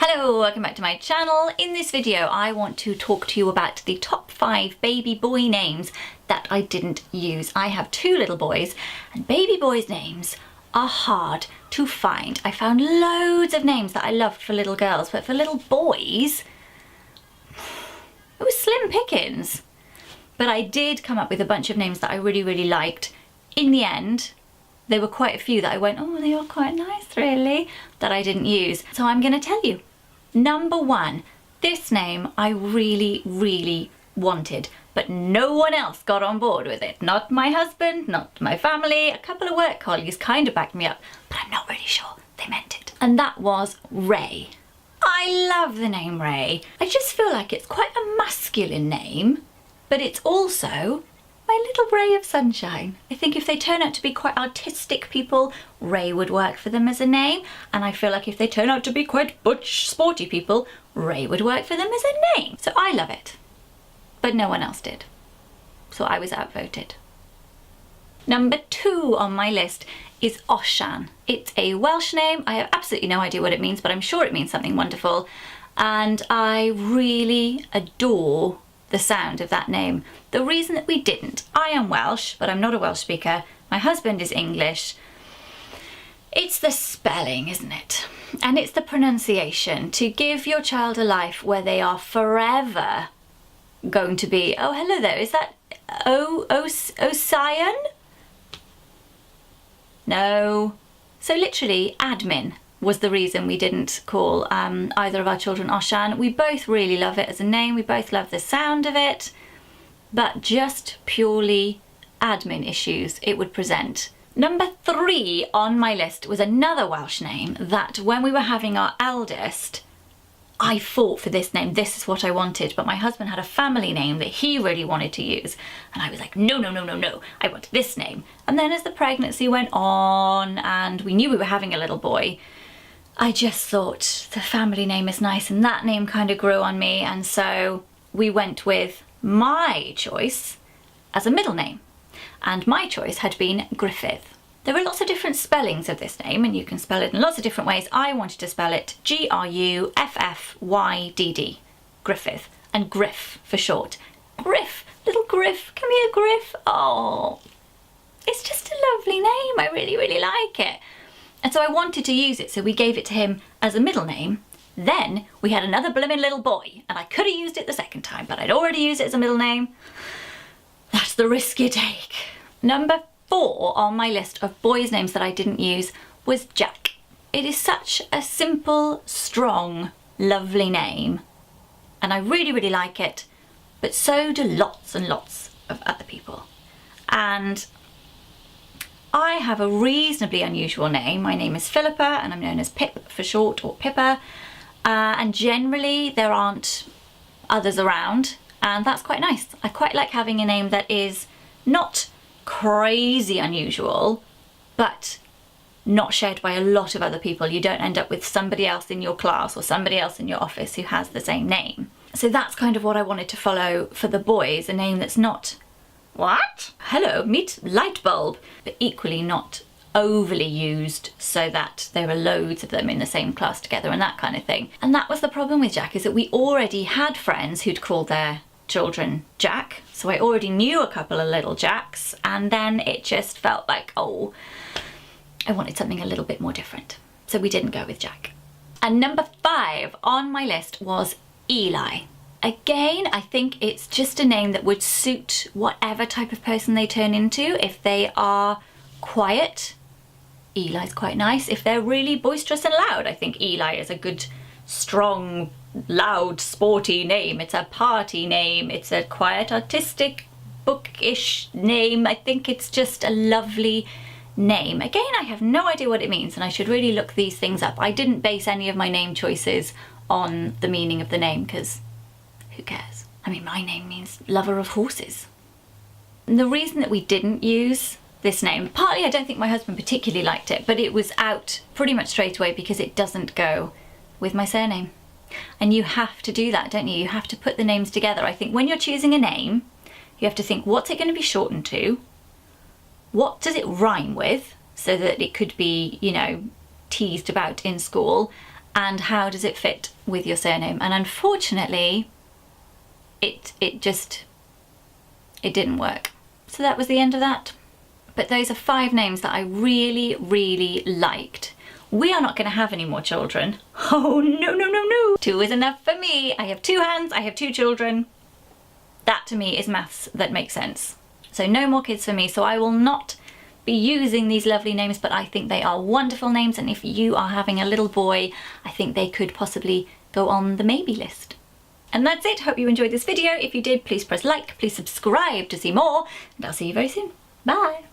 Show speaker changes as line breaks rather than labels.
Hello, welcome back to my channel. In this video I want to talk to you about the top 5 baby boy names that I didn't use. I have 2 little boys and baby boys' names are hard to find. I found loads of names that I loved for little girls, but for little boys it was slim pickings. But I did come up with a bunch of names that I really liked. In the end, there were quite a few that I went, oh, they are quite nice really, that I didn't use. So I'm going to tell you. Number 1, this name I really wanted, but no one else got on board with it. Not my husband, not my family, a couple of work colleagues kind of backed me up, but I'm not really sure they meant it. And that was Ray. I love the name Ray. I just feel like it's quite a masculine name, but it's also my little ray of sunshine. I think if they turn out to be quite artistic people, Ray would work for them as a name. And I feel like if they turn out to be quite butch, sporty people, Ray would work for them as a name. So I love it. But no one else did. So I was outvoted. Number 2 on my list is Osian. It's a Welsh name. I have absolutely no idea what it means, but I'm sure it means something wonderful. And I really adore the sound of that name. The reason that we didn't, I am Welsh, but I'm not a Welsh speaker. My husband is English. It's the spelling, isn't it? And it's the pronunciation. To give your child a life where they are forever going to be, oh, hello there, is that Osian? No. So literally, admin was the reason we didn't call either of our children Osian. We both really love it as a name, we both love the sound of it, but just purely admin issues it would present. Number 3 on my list was another Welsh name that when we were having our eldest, I fought for this name. This is what I wanted, but my husband had a family name that he really wanted to use. And I was like, no, I want this name. And then as the pregnancy went on and we knew we were having a little boy, I just thought the family name is nice and that name kind of grew on me, and so we went with my choice as a middle name, and my choice had been Griffith. There are lots of different spellings of this name and you can spell it in lots of different ways. I wanted to spell it G-R-U-F-F-Y-D-D, Griffith, and Griff for short. Griff, little Griff, come here Griff. Oh, it's just a lovely name, I really like it. And so I wanted to use it, so we gave it to him as a middle name. Then we had another blooming little boy, and I could have used it the second time, but I'd already used it as a middle name. That's the risk you take. Number 4 on my list of boys' names that I didn't use was Jack. It is such a simple, strong, lovely name, and I really like it, but so do lots and lots of other people. And I have a reasonably unusual name. My name is Philippa and I'm known as Pip for short, or Pippa, and generally there aren't others around, and that's quite nice. I quite like having a name that is not crazy unusual but not shared by a lot of other people. You don't end up with somebody else in your class or somebody else in your office who has the same name. So that's kind of what I wanted to follow for the boys, a name that's not, what? Hello, meet light bulb, but equally not overly used so that there are loads of them in the same class together and that kind of thing. And that was the problem with Jack, is that we already had friends who'd called their children Jack, so I already knew a couple of little Jacks, and then it just felt like, oh, I wanted something a little bit more different. So we didn't go with Jack. And number 5 on my list was Eli. Again, I think it's just a name that would suit whatever type of person they turn into. If they are quiet, Eli's quite nice. If they're really boisterous and loud, I think Eli is a good, strong, loud, sporty name. It's a party name. It's a quiet, artistic, bookish name. I think it's just a lovely name. Again, I have no idea what it means and I should really look these things up. I didn't base any of my name choices on the meaning of the name because who cares? I mean, my name means lover of horses. And the reason that we didn't use this name, partly I don't think my husband particularly liked it, but it was out pretty much straight away because it doesn't go with my surname. And you have to do that, don't you? You have to put the names together. I think when you're choosing a name, you have to think, what's it going to be shortened to? What does it rhyme with so that it could be, you know, teased about in school? and how does it fit with your surname? And unfortunately, it didn't work. So that was the end of that. But those are 5 names that I really, really liked. We are not going to have any more children. Oh, no, no, no, no. 2 is enough for me. I have 2 hands, I have 2 children. That to me is maths that makes sense. So no more kids for me. So I will not be using these lovely names, but I think they are wonderful names. And if you are having a little boy, I think they could possibly go on the maybe list. And that's it. Hope you enjoyed this video. If you did, please press like, please subscribe to see more, and I'll see you very soon. Bye.